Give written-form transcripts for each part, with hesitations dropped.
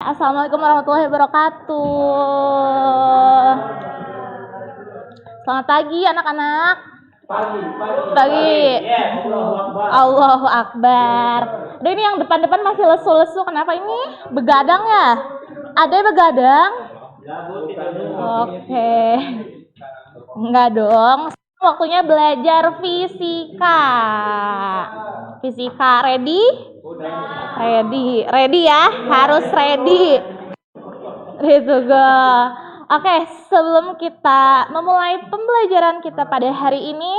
Assalamualaikum warahmatullahi wabarakatuh. Selamat pagi anak-anak. Pagi. Allahu Akbar. Udah, ini yang depan-depan masih lesu-lesu. Kenapa ini? Begadang ya? Ada yang begadang? Oke. Enggak dong. Waktunya belajar fisika. Fisika, ready? Ready ya? Harus ready. Ready to go. Oke, sebelum kita memulai pembelajaran kita pada hari ini,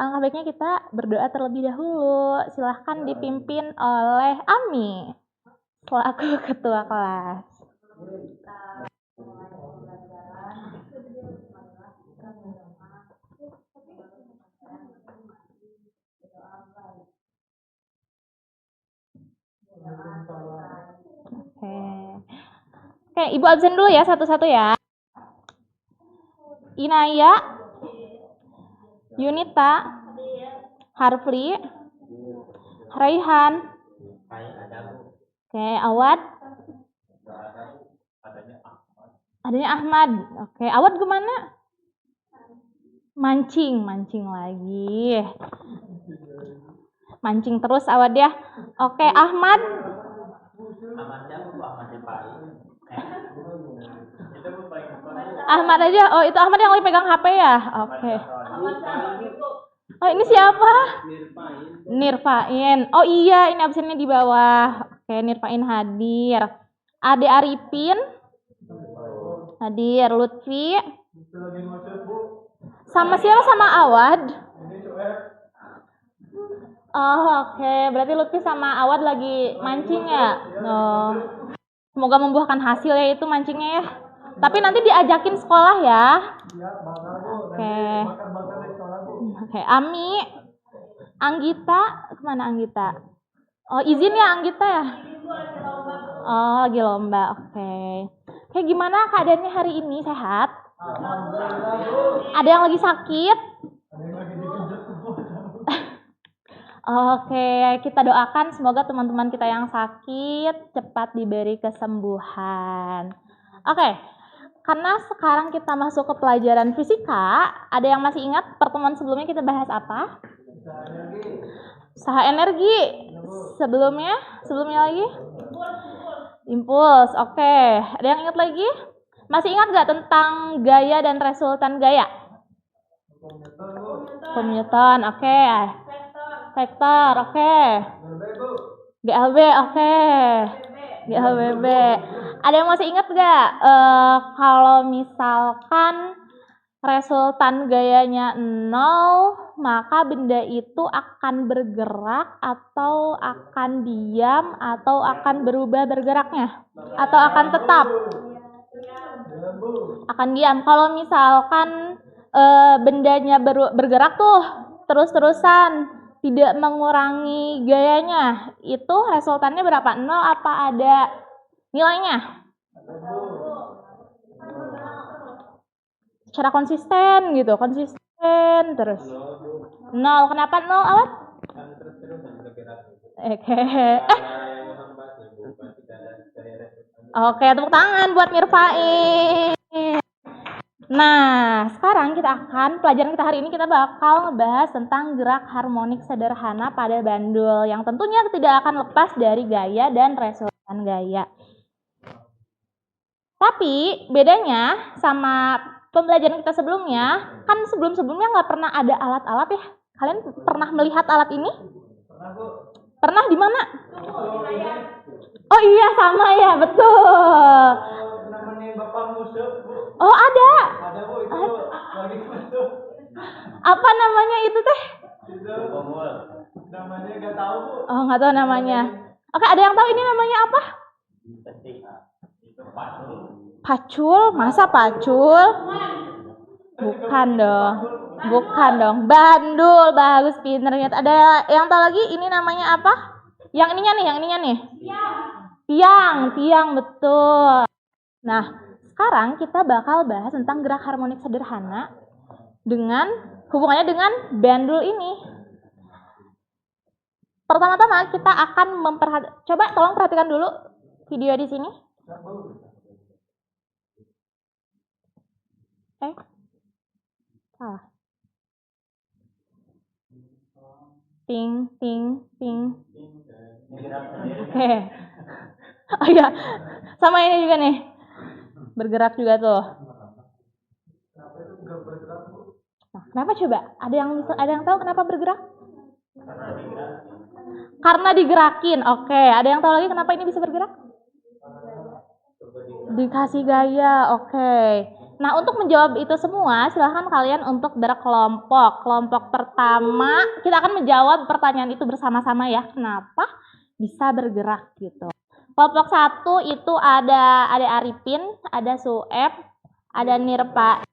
alangkah baiknya kita berdoa terlebih dahulu. Silahkan dipimpin oleh Ami selaku ketua kelas. Oke, Ibu absen dulu ya satu-satu ya. Inaya, Yunita, Harfli, Raihan, oke, Awad, adanya Ahmad. Oke, Awad kemana? Mancing lagi. Mancing terus Awad ya. Oke, Ahmad. Ahmad aja. Oh, itu Ahmad yang lagi pegang HP ya? Oke. Oh, ini siapa? Nirpain. Oh iya, ini absennya di bawah. Oke, Nirpain hadir. Ade Arifin hadir. Lutfi. Sama siapa? Sama Awad? Oh, oke. Berarti Lutfi sama Awad lagi mancing ya? Oh. Semoga membuahkan hasil ya itu mancingnya ya. Tapi nanti diajakin sekolah ya. Oke. Oke, Ami. Anggita, kemana Anggita? Oh, izin ya Anggita ya? Oh, lagi lomba. Oke. Oke, gimana keadaannya hari ini? Sehat? Ada yang lagi sakit? Oke, kita doakan semoga teman-teman kita yang sakit cepat diberi kesembuhan. Oke, karena sekarang kita masuk ke pelajaran fisika, ada yang masih ingat pertemuan sebelumnya kita bahas apa? Usaha energi. Sebelumnya lagi? Impuls. Oke, ada yang ingat lagi? Masih ingat nggak tentang gaya dan resultan gaya? Komutan, oke. Vektor, oke. GLB, oke. GLBB. Ada yang masih ingat nggak? Kalau misalkan resultan gayanya 0, maka benda itu akan bergerak atau akan diam atau akan berubah bergeraknya? Atau akan tetap? Akan diam. Kalau misalkan bendanya bergerak tuh terus-terusan, tidak mengurangi gayanya, itu resultannya berapa? 0 apa ada nilainya? Secara konsisten gitu, konsisten terus. 0. Kenapa 0, Awad? Oke, tepuk tangan buat Nirfain. Nah, sekarang pelajaran kita hari ini kita bakal ngebahas tentang gerak harmonik sederhana pada bandul yang tentunya tidak akan lepas dari gaya dan resultan gaya. Tapi bedanya sama pembelajaran kita sebelumnya, kan sebelumnya nggak pernah ada alat-alat ya. Kalian pernah melihat alat ini? Pernah di mana? Oh iya, sama ya, betul. Oh, ada. Apa namanya itu teh? Namanya nggak tahu, Bu. Oh, nggak tahu namanya. Oke, ada yang tahu ini namanya apa? Pacul? Masa pacul? Bukan dong. Bandul, bagus, pinternya. Ada yang tahu lagi ini namanya apa? Yang ininya nih. Tiang, betul. Nah, sekarang kita bakal bahas tentang gerak harmonik sederhana dengan hubungannya dengan bandul ini. Pertama-tama kita akan coba tolong perhatikan dulu video di sini? Salah. Ting, ting, ting. Oke. Oh iya, sama ini juga nih. Bergerak juga tuh. Nah, kenapa coba? Ada yang tahu kenapa bergerak? Karena digerakin. Oke, ada yang tahu lagi kenapa ini bisa bergerak? Dikasih gaya. Oke. Nah, untuk menjawab itu semua, silahkan kalian untuk berkelompok. Kelompok pertama, kita akan menjawab pertanyaan itu bersama-sama ya. Kenapa bisa bergerak gitu. Kelompok 1 itu ada Arifin, ada Sueb, ada Nirpa,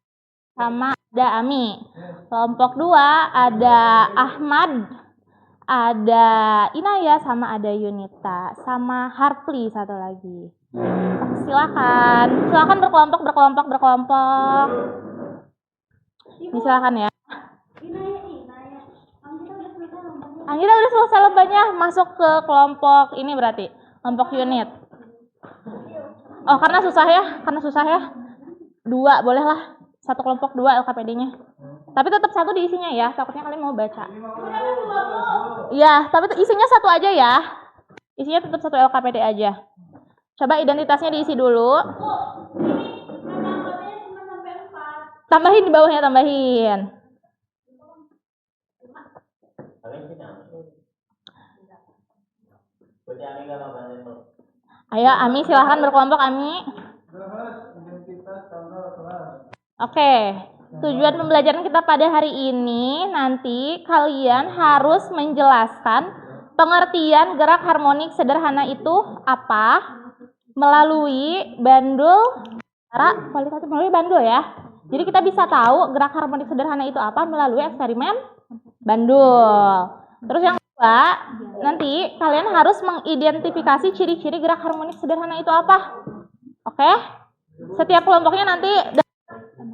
sama ada Ami. Kelompok 2 ada Ahmad, ada Inaya, sama ada Yunita, sama Harpli satu lagi. Silakan berkelompok. Ini silakan ya. Anggita udah selesai lombanya, masuk ke kelompok ini berarti kelompok unit. Oh, karena susah ya. 2 bolehlah. Satu kelompok 2 LKPD-nya. Tapi tetap 1 diisinya ya, takutnya kalian mau baca. Iya, tapi isinya 1 aja ya. Isinya tetap 1 LKPD aja. Coba identitasnya diisi dulu. Tambahin di bawahnya, tambahin. Ayo, Ami silahkan berkelompok, Ami. Oke, tujuan pembelajaran kita pada hari ini, nanti kalian harus menjelaskan pengertian gerak harmonik sederhana itu apa melalui bandul, kualitatif melalui bandul ya. Jadi kita bisa tahu gerak harmonik sederhana itu apa melalui eksperimen bandul. Terus yang kedua, nanti kalian harus mengidentifikasi ciri-ciri gerak harmonik sederhana itu apa. Oke? Setiap kelompoknya nanti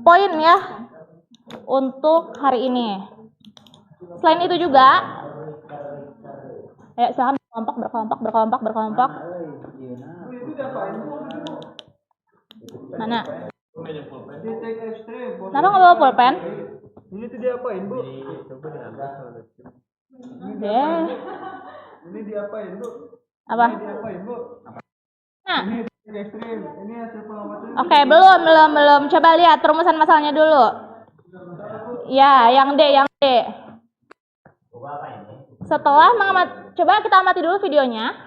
poin ya untuk hari ini. Selain itu juga, ayo silahkan berkelompok. Mana? Kenapa nggak bawa pulpen? Ini tuh diapain, Bu? Ini diapain, Bu? Apa? Ini diapain, Bu? Nah. Ini ekstrim. Ini hasil pengamatan. Oke, belum. Coba lihat rumusan masalahnya dulu. Ya, yang D. Setelah coba kita amati dulu videonya.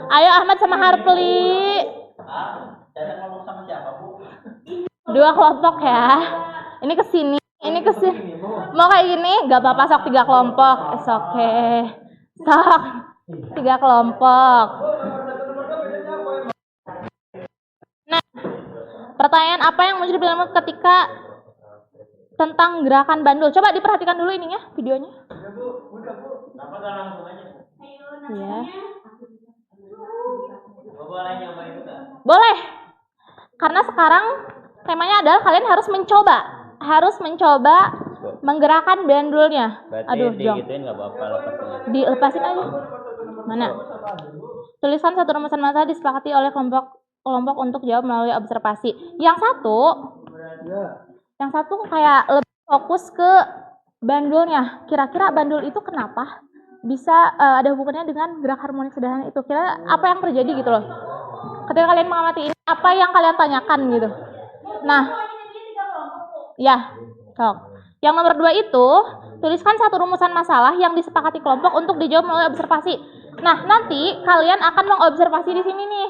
Ayo Ahmad sama Harpli. Ngomong sama siapa, Bu? 2 kelompok ya. Ini kesini. Mau kayak gini? Gak apa-apa, sok 3 kelompok. Oke. Sok 3 kelompok. Nah, pertanyaan apa yang muncul ketika tentang gerakan bandul? Coba diperhatikan dulu ininya, videonya. Iya. Boleh. Karena sekarang temanya adalah kalian harus mencoba menggerakkan bandulnya. Aduh, Jong. Dilepasin aja. Mana? Tuliskan satu rumusan masalah disepakati oleh kelompok untuk jawab melalui observasi. Yang satu kayak lebih fokus ke bandulnya. Kira-kira bandul itu kenapa bisa ada hubungannya dengan gerak harmonik sederhana itu? Kira apa yang terjadi gitu loh? Ketika kalian mengamati ini, apa yang kalian tanyakan gitu? Nah, ya, sok. Yang nomor 2 itu, tuliskan satu rumusan masalah yang disepakati kelompok untuk dijawab melalui observasi. Nah, nanti kalian akan mengobservasi di sini nih.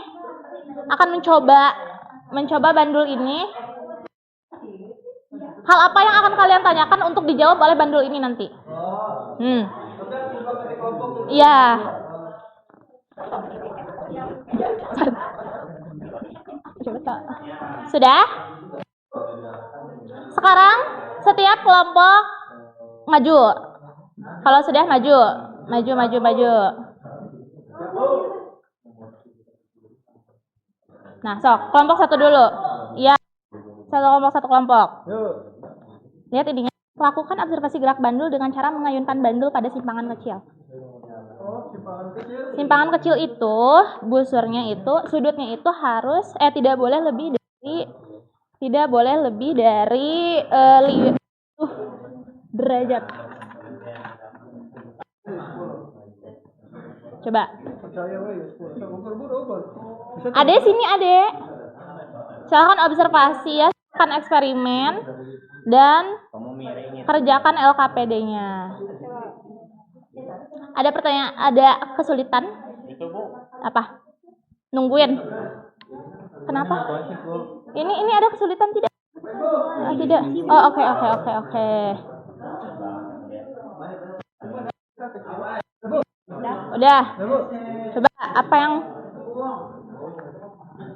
Akan mencoba bandul ini. Hal apa yang akan kalian tanyakan untuk dijawab oleh bandul ini nanti? Iya. Sudah? Sekarang setiap kelompok maju. Kalau sudah maju. Nah, sok, kelompok satu dulu. Iya. Satu kelompok. Yuk. Lihat ini. Lakukan observasi gerak bandul dengan cara mengayunkan bandul pada simpangan kecil. Oh, simpangan kecil. Simpangan kecil itu, busurnya itu, sudutnya itu harus tidak boleh lebih dari derajat. Coba. Percaya weh, Ade sini, Ade. Silakan observasi ya, silakan eksperimen dan kerjakan LKPD-nya. Ada pertanyaan, ada kesulitan? Itu, Bu. Apa? Nungguin. Kenapa? Ini ada kesulitan tidak? Tidak. Oh, oke. Udah. Coba apa yang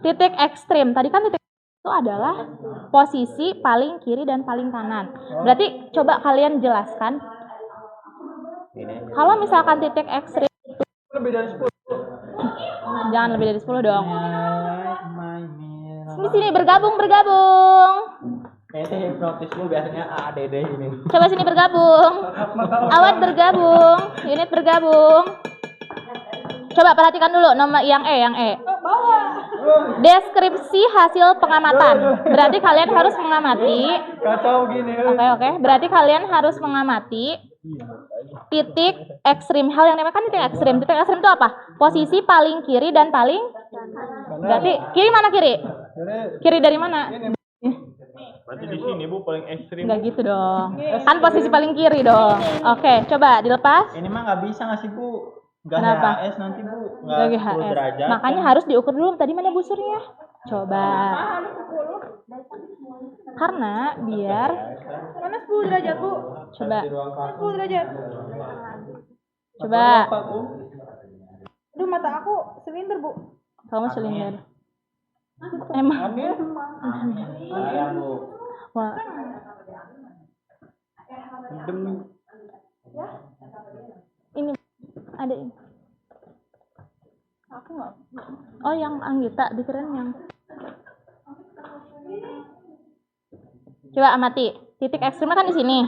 titik ekstrim? Tadi kan titik itu adalah posisi paling kiri dan paling kanan. Berarti coba kalian jelaskan. Kalau misalkan titik ekstrim itu Lebih dari 10. jangan lebih dari 10 dong. Sini bergabung. Hipnotis lu biasanya ADD ini. Coba sini bergabung. Awat bergabung, unit bergabung. Coba perhatikan dulu nomor yang E. Deskripsi hasil pengamatan. Berarti kalian harus mengamati. Kacau gini. Oke. Berarti kalian harus mengamati titik ekstrim. Hal yang dinamakan titik ekstrim. Titik ekstrim itu apa? Posisi paling kiri dan paling. Berarti kiri mana kiri? Kiri dari mana? Berarti di sini Bu paling ekstrim. Enggak gitu dong. Kan posisi paling kiri dong. Oke, coba dilepas. Ini mah nggak bisa ngasih Bu. Nggak Kenapa? HHS nanti Bu. Nggak Nggak GHS. 10 derajat. Makanya harus diukur dulu. Tadi mana busurnya? Coba. Karena biar. Mana 10 derajat, Bu? Coba. 10 derajat. Coba. Aduh, mata aku silinder, Bu. Kamu silinder. Emang. Amin. Amin Bu. Wah. Demi. Ini ada ini. Aku nggak. Oh, yang Anggita dikirain yang. Coba amati. Titik ekstrimnya kan di sini.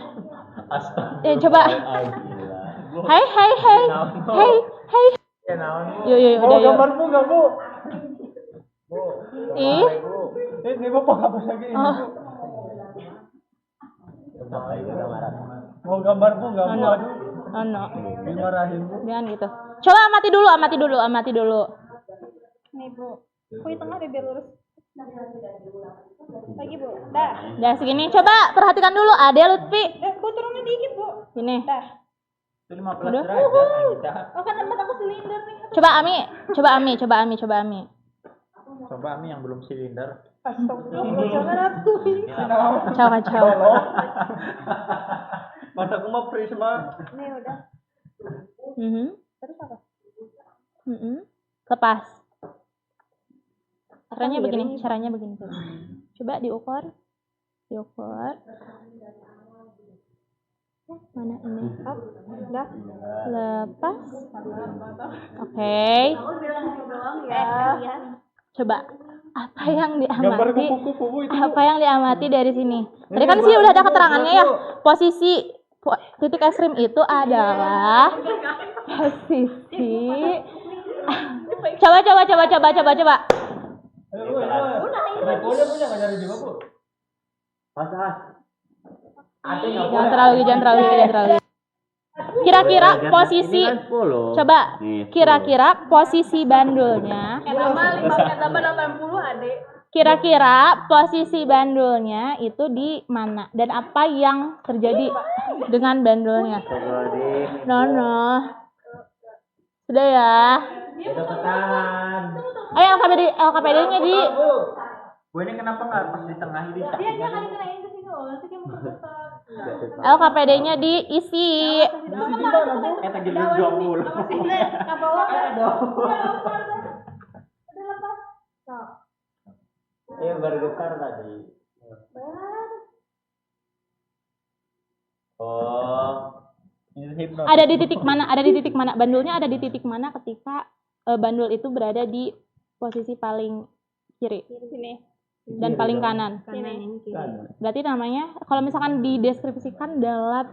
Astaga. Coba. Hai. Yuk, udah yuk. Gambar Bu nggak Bu? Ih. Ini Bu penghapus lagi ini Oh. Bu. Mau gambar Bu nggak Bu? Aduh. No. Dimarahin Bu. Jangan gitu. Coba amati dulu. Nih, Bu. Aku di tengah deh biar lurus. Lagi, Bu. Dah. Udah segini. Coba perhatikan dulu. Ade Lutfi. Bu turunin dikit, Bu. Gini. Dah. Itu 15 Udah. derajat kita. Oh, kan tempat aku silinder nih. Coba Ami. Coba Ami yang belum silinder. Astagfirullah, jangan aku. Kacau. Mataku mah prisma. Nih, udah. Terus apa? Lepas. Caranya begini. Coba diukur. Mana ini? Up. Udah. Lepas. Oke. Ya. Coba apa yang Gambar diamati? kupu-kupu Bu itu. Apa yang diamati dari sini? Tadi kan sih udah ada keterangannya ya. Posisi titik ekstrim itu adalah posisi. Coba. Ayo Bu, Rekonya punya nggak nyari juga Bu? Masa? Ada nggak Jangan terlalu. Kira-kira posisi. Coba. Kira-kira posisi bandulnya. Nama 5 menit tambah 80 adek. Kira-kira posisi bandulnya itu di mana dan apa yang terjadi dengan bandulnya? No. Sudah ya. Udah ketahan. Ayo LKPD-nya di. Bu ini kenapa nggak pas di tengah ini? Dia kali kenain ke sini loh. Nanti dia mau kebetulan. LKPD-nya diisi. Tadi dulu 20. Ke bawah. Udah lepas. Tuh. Iya bergetar tadi. Oh. Ini hipnotis. Ada di titik mana? Bandulnya ada di titik mana ketika bandul itu berada di posisi paling kiri. Sini. Dan paling kanan. Sini. Berarti namanya, kalau misalkan dideskripsikan dalam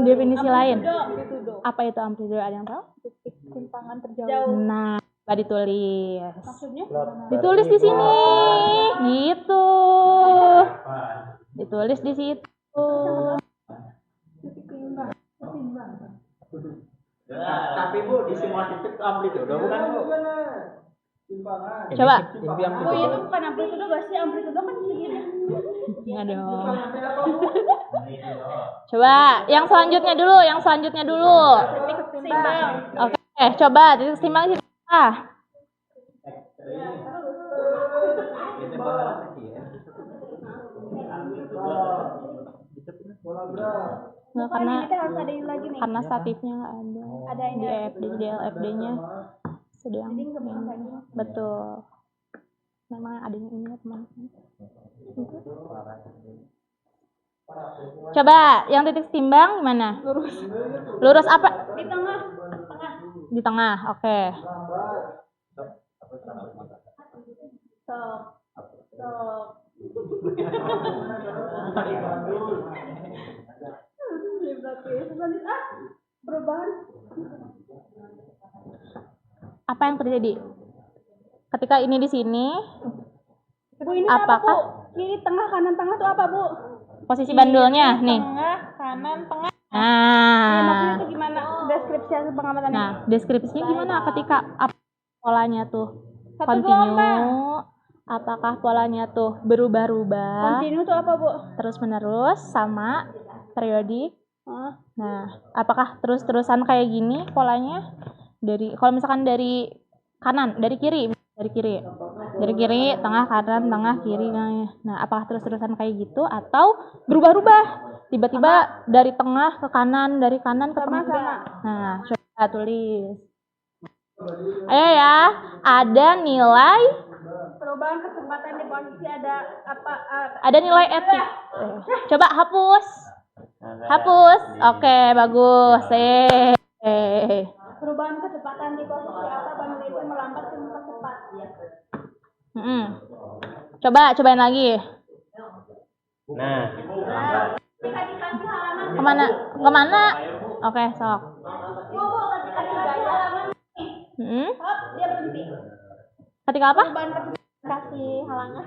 definisi lain, Amplitudo. apa itu amplitudo? Ada yang tahu? Titik simpangan terjauh. Nah, coba ditulis. Maksudnya? Ditulis di sini, gitu. Ditulis di situ. Titik timbang. Tapi Bu, di semua titik amplitudo bukan Bu? Coba. Inti Oh, itu bukan amplitudo, pasti amplitudo kan segini. Enggak dong. Coba, yang selanjutnya dulu. Titik timbang. Oke, coba titik timbang di situ. Nggak, karena Ini kan harus ada ini lagi nih. karena statifnya nggak ada. Ada ini. Di LFD-nya sedang Jadi nggak bisa ini. lagi. Betul. Memang adanya ini ya teman-teman. Coba yang titik timbang gimana? Lurus apa? Di tengah. Di tengah. Oke. Sok. Perubahan. Apa yang terjadi? Ketika ini di sini, Bu, ini apa, Bu? apakah Kiri, tengah, kanan, tengah tuh apa, Bu? posisi bandulnya nih? Tengah, kanan, tengah. Iya, maksudnya Nah, itu gimana? Deskripsi hasil pengamatannya. nah deskripsinya gimana ketika polanya tuh Satu gelombang. continue, apakah polanya tuh berubah-ubah Kontinu tuh apa, Bu? terus menerus sama periodik? Hah? Nah, apakah terus-terusan kayak gini polanya? Kalau misalkan dari kanan, dari kiri, tengah, kanan, tengah, kiri. Nah, apakah terus-terusan kayak gitu atau berubah-ubah? Tiba-tiba dari tengah ke kanan, dari kanan ke tengah. Nah, coba tulis. Ayo ya, ada nilai, Perubahan kecepatan di posisi ada apa? ada nilai etik. Coba hapus. Oke, bagus. Perubahan kecepatan di posisi apa bandul itu melambat ke cepat. Cobain lagi. Nah, Ketika dikasih halaman, Kemana? Oke, sok. Bu, ketika dikasih halaman, hop, dia berhenti. Ketika apa? Perubahan kecepatan dikasih halangan.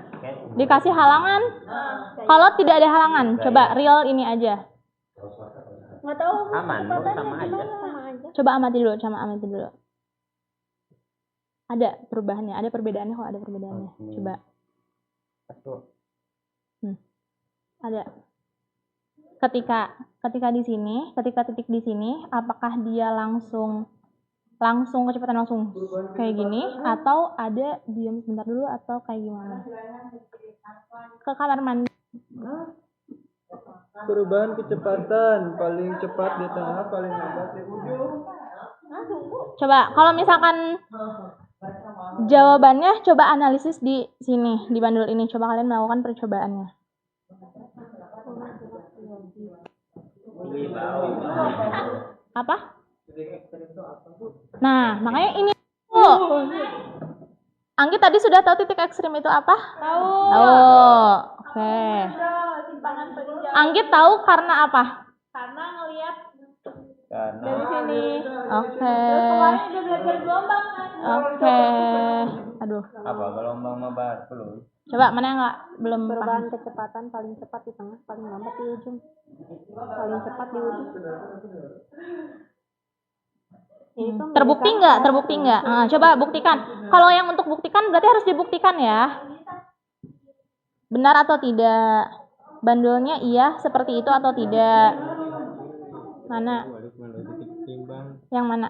Dikasih halangan. Kalau tidak ada halangan, coba real ini aja. Nggak tahu. Bu, Aman, Bu, kecepatannya sama aja. gimana? Sama aja. Coba amati dulu. Ada perubahannya, ada perbedaannya kok, ada perbedaannya. Coba. Ada. Ketika di sini, ketika titik di sini, apakah dia langsung kecepatan langsung kayak gini atau ada diam sebentar dulu atau kayak gimana? Ke kamar mandi. Perubahan kecepatan paling cepat di tengah, paling lambat di ujung. Coba kalau misalkan jawabannya coba analisis di sini di bandul ini. Coba kalian melakukan percobaannya. Apa? Nah, makanya ini Anggi tadi sudah tahu titik ekstrim itu apa? Tahu. Oke. Simpangan paling jauh. Anggi tahu karena apa? Karena ngelihat karena dari sini. Oke. Kemarin udah belajar gelombang kan. Oke. Aduh. apa gelombang membahas belum? Coba mana yang belum Perubahan paham? kecepatan paling cepat di tengah, paling lambat di ujung. Paling cepat di ujung. Terbukti nggak? Coba buktikan. Kalau yang untuk buktikan berarti harus dibuktikan ya. Benar atau tidak? Bandulnya iya seperti itu atau tidak? Mana? Yang mana?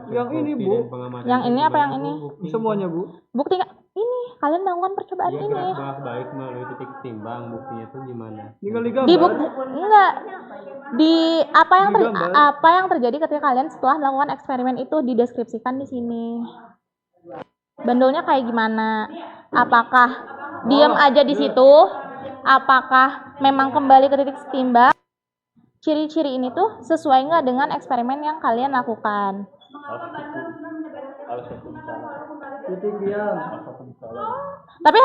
Yang ini, Bu. Yang ini apa yang ini? Semuanya, Bu. Bukti ini kalian melakukan percobaan Dia ini. gerak baik melalui titik timbang, buktinya tuh gimana? Tinggal digambar. Di bukti enggak. Di Digambar. apa yang terjadi ketika kalian setelah melakukan eksperimen itu dideskripsikan di sini. Bandulnya kayak gimana? Apakah diam aja di situ? Apakah memang kembali ke titik timbang? Ciri-ciri ini tuh sesuai nggak dengan eksperimen yang kalian lakukan? Titik diam. Tapi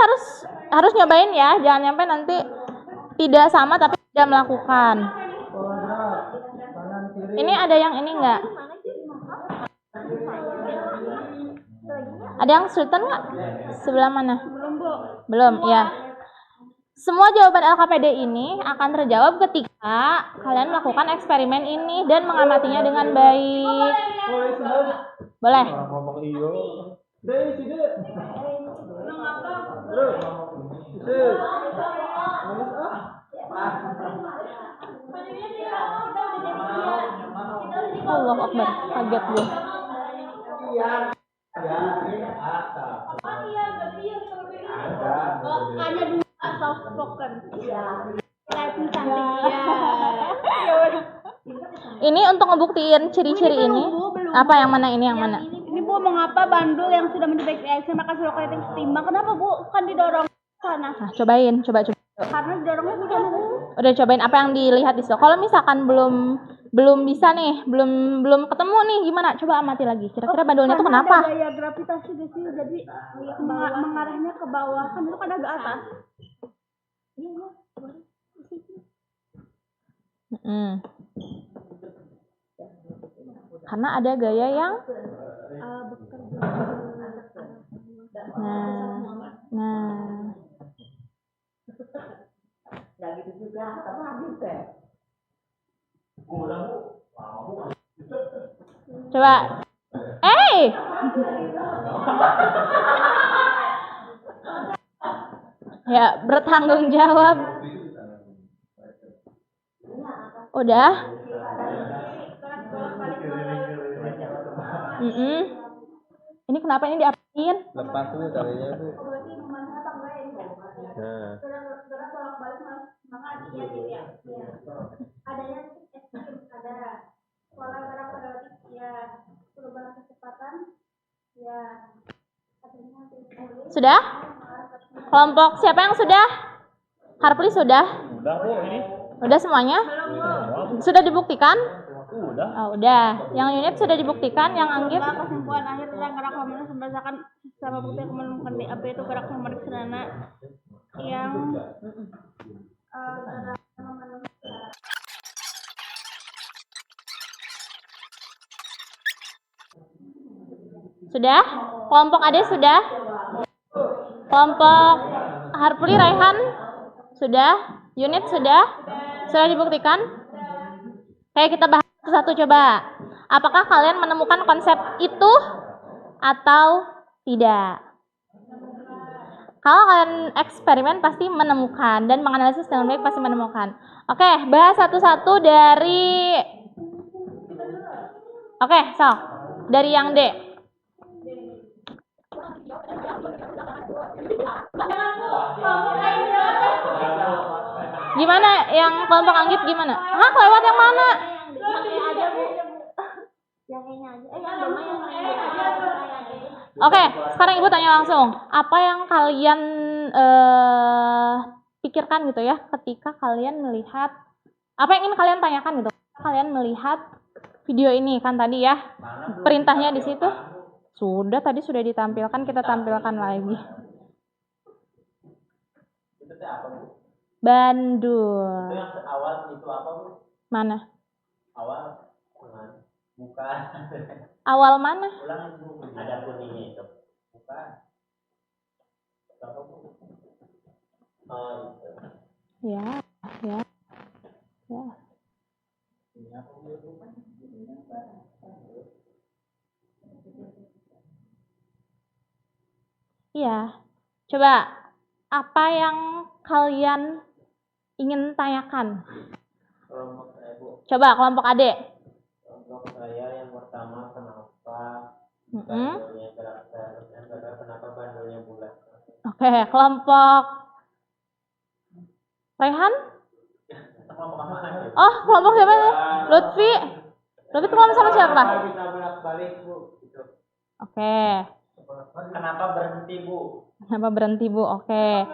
harus nyobain ya, jangan nyampe nanti tidak sama tapi tidak melakukan. Kodrat. Kanan kiri. Ini ada yang ini enggak? Ada yang kesulitan nggak? Sebelah mana? Belum, Bu. Belum, ya. Semua jawaban LKPD ini akan terjawab ketika kalian melakukan eksperimen ini dan mengamatinya dengan baik. Boleh sudah. Boleh? Ngomong iyo. Deh, sini. Terus. Sini. Manis ah. Allah Akbar, kaget gue. Hanya dua soft spoken. Typing cantik. Ini untuk ngebuktiin ciri-ciri ini. Apa yang mana ini yang mana? Ini Bu, mengapa bandul yang sudah menjadi action maka sudah kelihatan setimbang? Kenapa Bu? Kan didorong ke sana. Nah, cobain, coba. Karena didorongnya ke sana. Udah cobain apa yang dilihat di situ. Kalau misalkan belum bisa nih, belum ketemu nih, gimana? Coba amati lagi. Kira-kira bandulnya tuh Karena kenapa? ada gaya gravitasi di sini, jadi mengarahnya ke bawah. Kan itu kan agak atas. Mm-mm. Karena ada gaya yang nah. Coba. Ya, bertanggung jawab. Udah. Ini kenapa ini diapain? Lepas tuh talinya tuh. Sudah? Kelompok siapa yang sudah? Harpli sudah? Udah Bu ini. Udah semuanya? Sudah dibuktikan? Udah. Oh, udah. Yang unit sudah dibuktikan, yang Anggit? Kesimpulan akhir tentang gerak harmonis berdasarkan sama bukti yang menemukan DAP itu gerak harmonis sederhana yang Sudah? Kelompok Ade sudah? Kelompok Harpli, Raihan sudah? Unit sudah? Sudah dibuktikan? Kayak kita bahas satu-satu coba. Apakah kalian menemukan konsep itu atau tidak? Kalau kalian eksperimen pasti menemukan dan menganalisis dengan baik pasti menemukan. Oke, bahas satu-satu dari dari yang D. Gimana yang kelompok Anggit gimana? Hah, lewat yang mana? Oke, sekarang Ibu tanya langsung. Apa yang kalian pikirkan gitu ya ketika kalian melihat, apa yang ingin kalian tanyakan gitu? Kalian melihat video ini kan tadi ya, perintahnya di situ. Tadi sudah ditampilkan, kita tampilkan lagi. Itu teh apa Bu? Bandul. Itu yang awal itu apa Bu? Mana? Awal bukan. Awal mana? Ulang Bu. Ada kuningnya itu. Bukan. Apa Bu? Oh, itu. Ya. Ini apa Bu? Iya. Coba apa yang kalian ingin tanyakan? Kelompok saya Bu. Coba kelompok adik. Kelompok saya yang pertama kenapa bandulnya gerak terus, yang kedua kenapa bandulnya bulat. Oke, kelompok Rehan? Kelompok mana? Oh, kelompok siapa nih? Lutfi. Lutfi itu kelompok sama siapa? Bisa bolak-balik Bu. Gitu. Oke. Kenapa berhenti Bu? Kenapa berhenti Bu? Oke.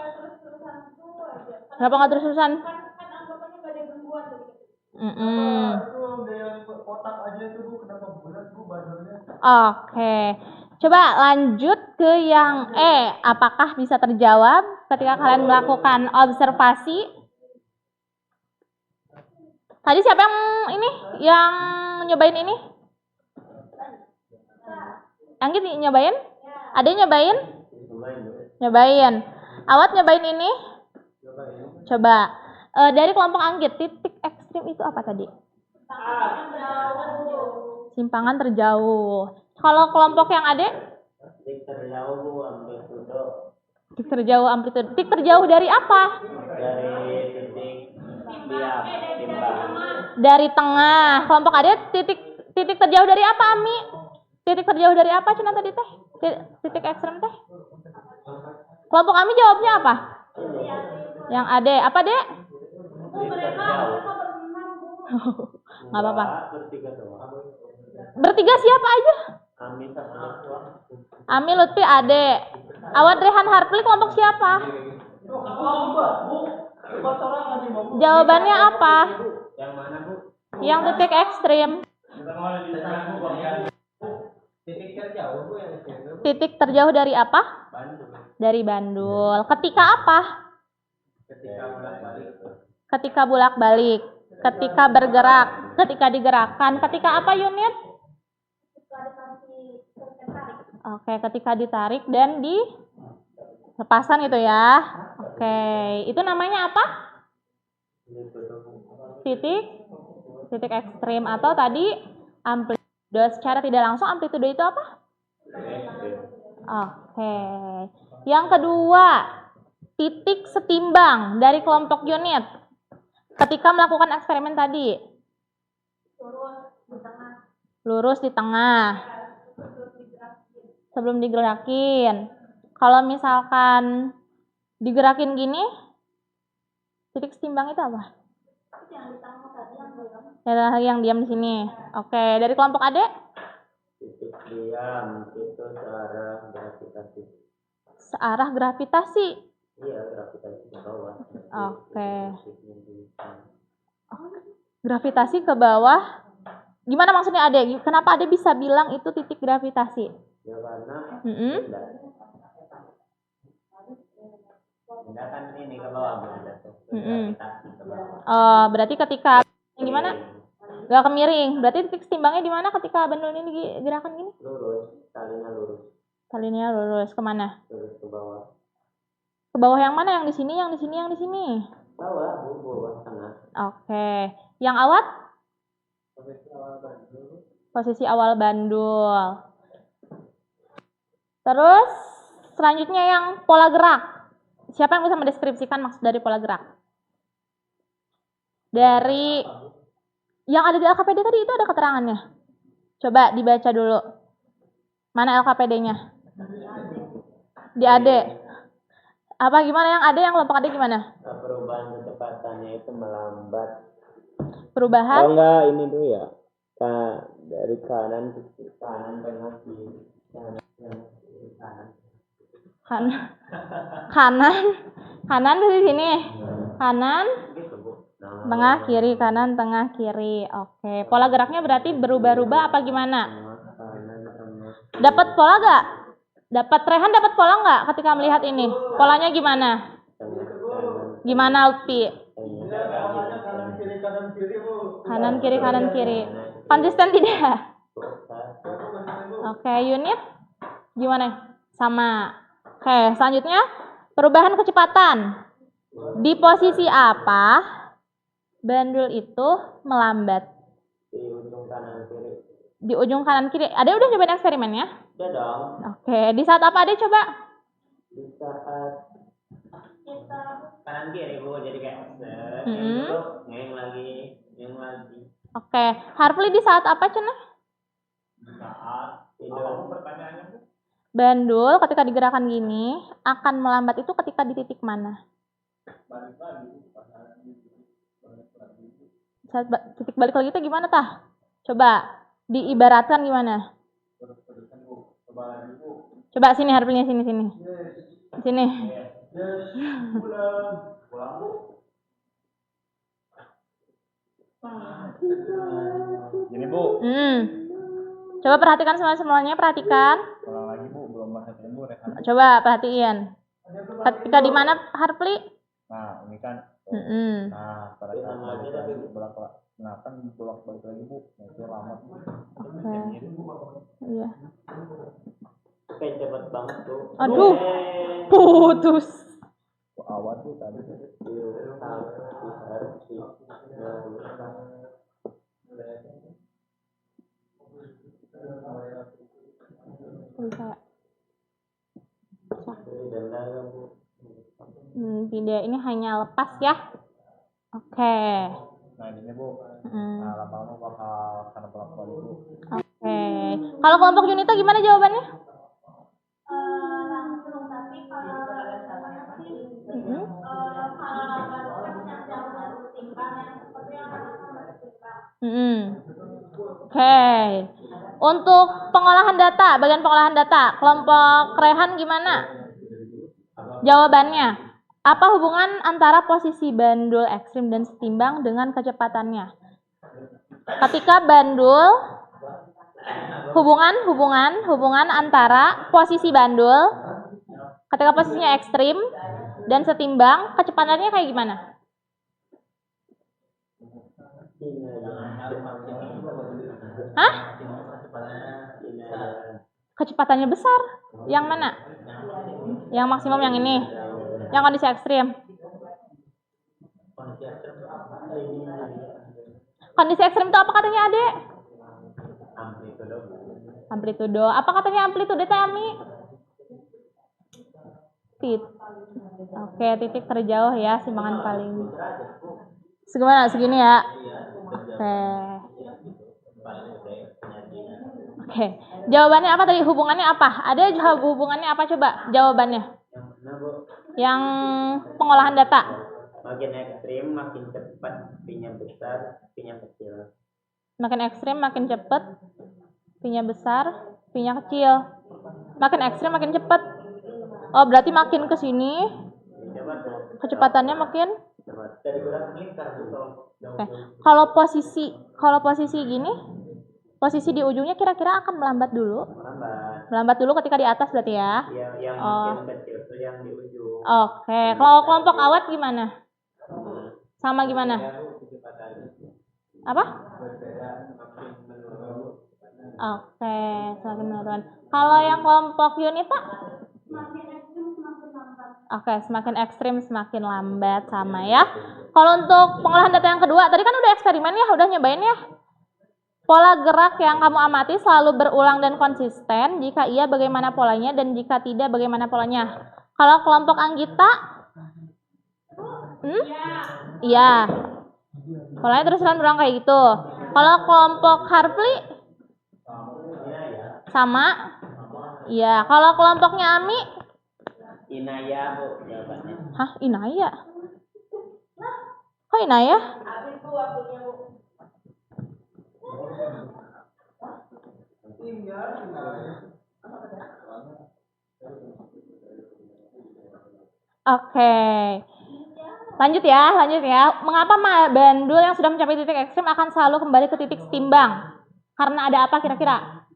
Kenapa nggak terus-terusan? Itu yang kotak aja itu Bu, kenapa bulat Bu bandulnya? Oke. Coba lanjut ke yang E. Apakah bisa terjawab ketika kalian melakukan observasi? Tadi siapa yang ini? Yang nyobain ini? Anggit nyobain? Ada yang nyobain? Nyobain. Awat nyobain ini? Coba. Dari kelompok Anggit, titik ekstrim itu apa tadi? Simpangan terjauh. Kalau kelompok yang Ade? Titik terjauh amplitudo. Titik terjauh amplitude. Titik terjauh dari apa? Dari titik diam timbang. Dari tengah. Kelompok Ade titik terjauh dari apa, Ami? Titik terjauh dari apa Cina tadi teh? Titik ekstrem teh? Kelompok Ami jawabnya apa? Yang Ade. Apa, Dek? Nggak apa-apa. Bertiga doang. Bertiga siapa aja? Amin sama Joshua. Ami, Lutfi, Ade. Awad, Rehan, Harpli kelompok siapa? Jawabannya apa? Yang mana, Bu? Yang titik ekstrim. Titik terjauh, Bu, yang itu. Titik terjauh dari apa? Bandung. Dari Bandul. Ketika apa? Ketika bolak-balik. Ketika bolak-balik. Ketika bergerak. Ketika digerakkan. Ketika apa unit? Oke, ketika ditarik dan dilepasan gitu ya. Oke, itu namanya apa? Titik ekstrim atau tadi amplitude. Secara tidak langsung amplitude itu apa? Oke. Yang kedua, titik setimbang dari kelompok unit. Ketika melakukan eksperimen tadi. Lurus di tengah. Sebelum digerakin. Kalau misalkan digerakin gini, titik setimbang itu apa? Yang diam di sini. Oke, dari kelompok Ade? Titik diam itu searah gravitasi. Searah gravitasi. Iya, gravitasi ke bawah. Oke. Gravitasi ke bawah. Gimana maksudnya Ade? Kenapa Ade bisa bilang itu titik gravitasi? Ya karena benda kan ini ke bawah benda tuh. Gravitasi ke bawah. Berarti ketika gimana? Gak kemiring. Berarti titik setimbangnya di mana ketika bandul ini gerakan gini? Lurus, talinya lurus. Talinya lurus kemana? Lurus ke bawah. Ke bawah yang mana? Yang di sini, yang di sini, yang di sini. Bawah, bawah tengah. Oke. Yang awat? Posisi awal bandul. Terus selanjutnya yang pola gerak. Siapa yang bisa mendeskripsikan maksud dari pola gerak? Dari yang ada di LKPD tadi itu ada keterangannya. Coba dibaca dulu. Mana LKPD-nya? Di AD. Apa gimana yang ada, yang kelompok AD gimana? Perubahan kecepatannya itu melambat. Perubahan? Oh enggak, ini dulu ya. Dari kanan ke kanan tengah kiri. Kanan di sini. Kanan, Gitu, Bu. Nah, tengah, kiri, kanan, tengah, kiri. Oke. Pola geraknya berarti berubah-ubah apa gimana? kanan tengah. Dapat pola gak? Rehan dapat pola nggak ketika melihat ini? Polanya gimana? Gimana Lutfi? Kanan kiri kanan kiri. Konsisten tidak? Oke, unit gimana? Sama. Oke, selanjutnya perubahan kecepatan. Di posisi apa bandul itu melambat? Di ujung kanan kiri. Di ujung kanan kiri. Ada udah nyobain eksperimennya? Udah dong. Oke, di saat apa ada coba? Di saat kanan kiri, Bu, jadi kayak ngeng lagi. Oke, Harpli di saat apa Cina? Saat tidur. Pertanyaannya, Bu. Bandul ketika digerakkan gini akan melambat itu ketika di titik mana? Saat titik balik lagi itu gimana tah? Coba diibaratkan gimana? Coba sini Harplinya sini. Sini. Gini Bu. Coba perhatikan semuanya, perhatikan. Coba perhatiin. Ketika di mana Harpli? Nah, ini kan. Mm-mm. Nah, pada saat balik lagi bolak-balik. Nah, kan bolak-balik lagi, Bu. Nah, itu lama. Oke. Iya. Kayak cepet banget tuh. Aduh. Putus. Awal tuh tadi. Video ini hanya lepas ya. Oke. Nah, ini Bu. Mm. Nah, lama-lama bakal karena bolak-balik, Bu. Oke. Kalau kelompok Yunita gimana jawabannya? Langsung, tapi kalau Mm-mm. Mm-mm. Oke. Untuk pengolahan data, bagian pengolahan data, kelompok Rehan gimana? Jawabannya, apa hubungan antara posisi bandul ekstrim dan setimbang dengan kecepatannya? Ketika bandul, hubungan antara posisi bandul, ketika posisinya ekstrim dan setimbang, kecepatannya kayak gimana? Hah? Kecepatannya besar. Yang mana? Yang maksimum yang ini. Yang kondisi ekstrim. Kondisi ekstrim itu apa katanya, Adek? Amplitudo. Apa katanya amplitudo, Tami? Oke, titik terjauh ya, simpangan paling. Segimana? Segini ya. Oke. Jawabannya apa tadi? Hubungannya apa? Ada hubungannya apa coba? Jawabannya. Yang pengolahan data. Makin ekstrim, makin cepat, pinya besar, pinya kecil. Makin ekstrim, makin cepat, pinya besar, pinya kecil. Makin ekstrim, makin cepat. Oh, berarti makin ke sini, kecepatannya makin. Oke. Kalau posisi gini, posisi di ujungnya kira-kira akan melambat dulu. Melambat dulu ketika di atas berarti ya. Yang makin kecil itu yang di ujung. Oke. Kalau kelompok awet gimana? Sama gimana? Apa? Oke, semakin menurun. Kalau yang kelompok Yunita? Oke, semakin ekstrim semakin lambat sama ya. Kalau untuk pengolahan data yang kedua, tadi kan udah eksperimen ya, udah nyobain ya. Pola gerak yang kamu amati selalu berulang dan konsisten. Jika iya, bagaimana polanya, dan jika tidak, bagaimana polanya. Kalau kelompok Anggita, iya. Polanya terus-terusan berulang kayak gitu. Kalau kelompok Harpli, sama. Iya. Kalau kelompoknya Ami, Inaya, Bu, jawabannya. hah, Inaya? Kok Inaya? Oke. Lanjut ya. Mengapa bandul yang sudah mencapai titik ekstrim akan selalu kembali ke titik setimbang? Karena ada apa kira-kira?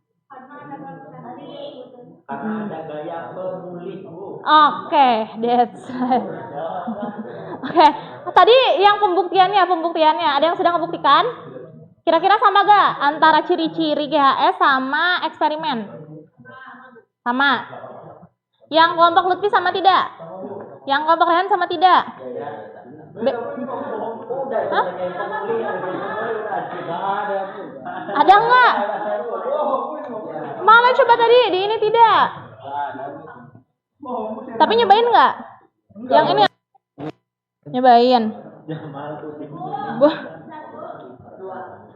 Karena ada gaya pemulih, Bu. Oke, that's right. Oke, tadi yang pembuktiannya, ada yang sudah membuktikan? Kira-kira sama gak antara ciri-ciri GHS sama eksperimen? Sama. Yang kelompok Lutfi sama tidak? Yang kelompok Rehan sama tidak? Hah? Ada nggak? Mana coba tadi? Di ini tidak. Tapi nyobain nggak? Yang ini nyobain.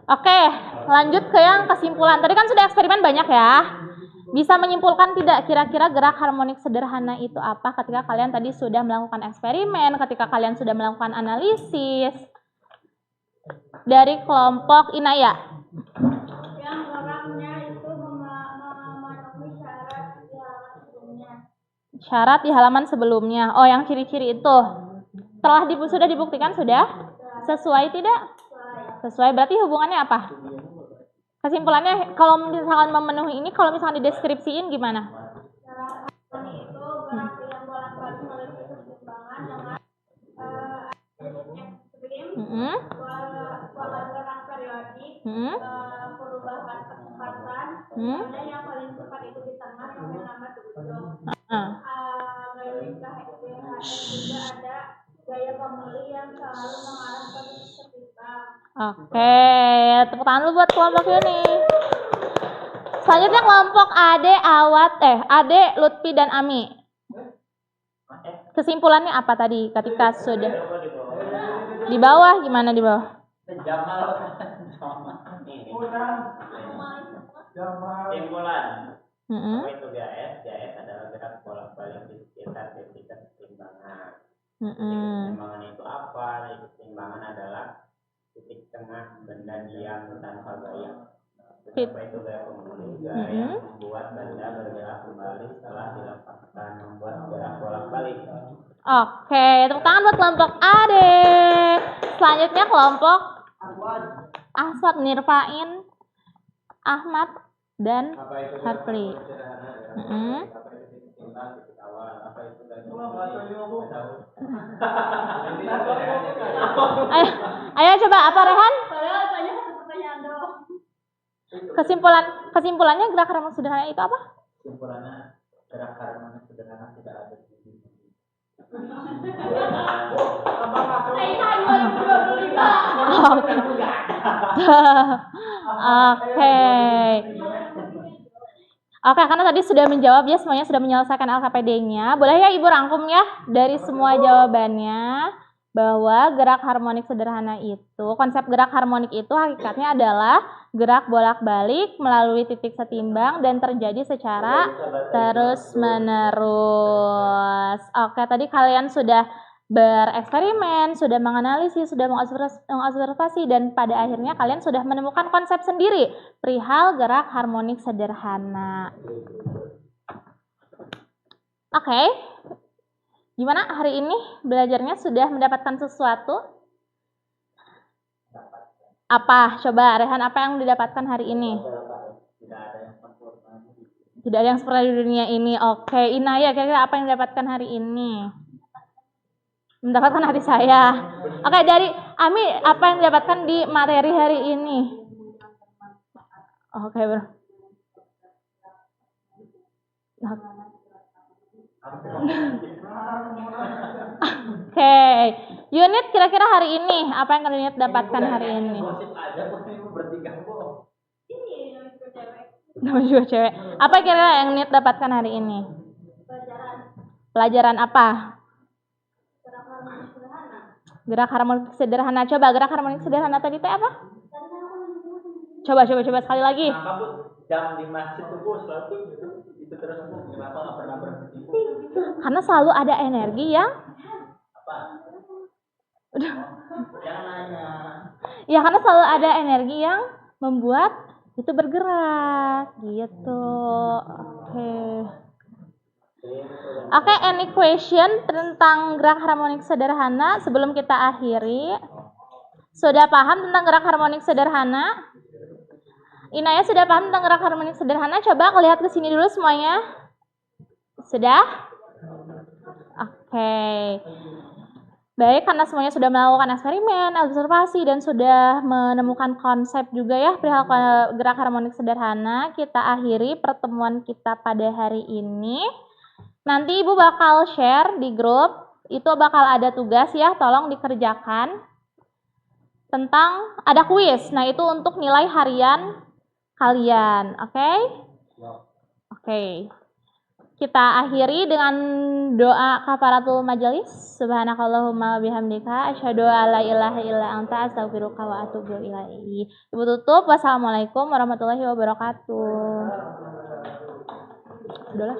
Oke, lanjut ke yang kesimpulan. Tadi kan sudah eksperimen banyak ya. Bisa menyimpulkan tidak kira-kira gerak harmonik sederhana itu apa ketika kalian tadi sudah melakukan eksperimen, ketika kalian sudah melakukan analisis dari kelompok Inaya? Yang geraknya itu memenuhi syarat di halaman sebelumnya. Syarat di halaman sebelumnya. Oh, yang ciri-ciri itu. Sudah dibuktikan sudah? Sesuai tidak? Sesuai, berarti hubungannya apa? Kesimpulannya, kalau misalkan memenuhi ini, kalau misalkan dideskripsiin gimana? Pola gerak periodik, perubahan kecepatan, Hmm? ada yang paling cepat itu di tengah, yang lambat di ujung. Ah. Gaya lingkar SPHS juga ada gaya pemilih yang selalu mengarah ke titik setimpal. Oke, tepuk tangan dulu buat kelompok ini. Selanjutnya kelompok Ade, Ade, Lutfi dan Ami. Kesimpulannya apa tadi ketika sudah di bawah, gimana di bawah? Simpulan. Mm-mm. Apa itu GAS? GAS adalah gerak bolak-balik di sekitar titik keseimbangan. Titik Mm-mm. keseimbangan itu apa? Titik keseimbangan adalah titik tengah benda diam tanpa gaya. Apa itu gaya pemulih? Gaya yang membuat benda bergerak kembali setelah dilepaskan, membuat gerak bolak-balik. Oke, tepuk tangan buat kelompok Ade. Selanjutnya kelompok Aswad, Nirfain, Ahmad, dan Apa itu Harpri. Mm-mm. Apa itu titik timbang, titik awal? Apa itu gaya pemulih? Ayo coba apa Rehan? Padahal banyak satu pertanyaan doang. Kesimpulannya gerak harmonik sederhana itu apa? Kesimpulannya gerak harmonik sederhana tidak ada di sini. Oke, karena tadi sudah menjawab ya, semuanya sudah menyelesaikan LKPD-nya. Boleh ya Ibu rangkum ya dari semua jawabannya bahwa gerak harmonik sederhana itu, konsep gerak harmonik itu hakikatnya adalah gerak bolak-balik melalui titik setimbang dan terjadi secara terus-menerus. Oke, tadi kalian sudah bereksperimen, sudah menganalisis, sudah mengobservasi, dan pada akhirnya kalian sudah menemukan konsep sendiri perihal gerak harmonik sederhana. Oke, gimana hari ini belajarnya, sudah mendapatkan sesuatu? Apa? Coba Rehan, apa yang didapatkan hari ini? Tidak ada yang sempurna di dunia ini. Oke, Inaya, kira-kira apa yang didapatkan hari ini? Mendapatkan hati saya. Oke, dari Ami, apa yang didapatkan di materi hari ini? Oke, bro. Oke, unit kira-kira hari ini apa yang unit dapatkan hari ini? Namanya juga cewek. Apa kira-kira yang unit dapatkan hari ini? Pelajaran apa? Gerak harmonik sederhana. Coba gerak harmonik sederhana tadi teh apa? Coba sekali lagi. Kenapa Bu jam di masjid itu Bu selalu itu terus Bu? Kenapa nggak pernah berhenti Bu? Karena selalu ada energi yang Apa? Jangan nanya. ya, karena selalu ada energi yang membuat itu bergerak gitu. Oke, any question tentang gerak harmonik sederhana sebelum kita akhiri? Sudah paham tentang gerak harmonik sederhana? Inaya sudah paham tentang gerak harmonik sederhana? Coba lihat ke sini dulu semuanya. Sudah? Oke. Baik, karena semuanya sudah melakukan eksperimen, observasi, dan sudah menemukan konsep juga ya perihal gerak harmonik sederhana, kita akhiri pertemuan kita pada hari ini. Nanti Ibu bakal share di grup, itu bakal ada tugas ya, tolong dikerjakan. Tentang, ada kuis, nah itu untuk nilai harian kalian, oke? Oke. Kita akhiri dengan doa kafaratul majelis. Subhanakallahumma bihamdika asyhadu alla ilaha illa anta astaghfiruka wa atubu ilaihi. Ibu tutup. Wassalamualaikum warahmatullahi wabarakatuh. Udahlah,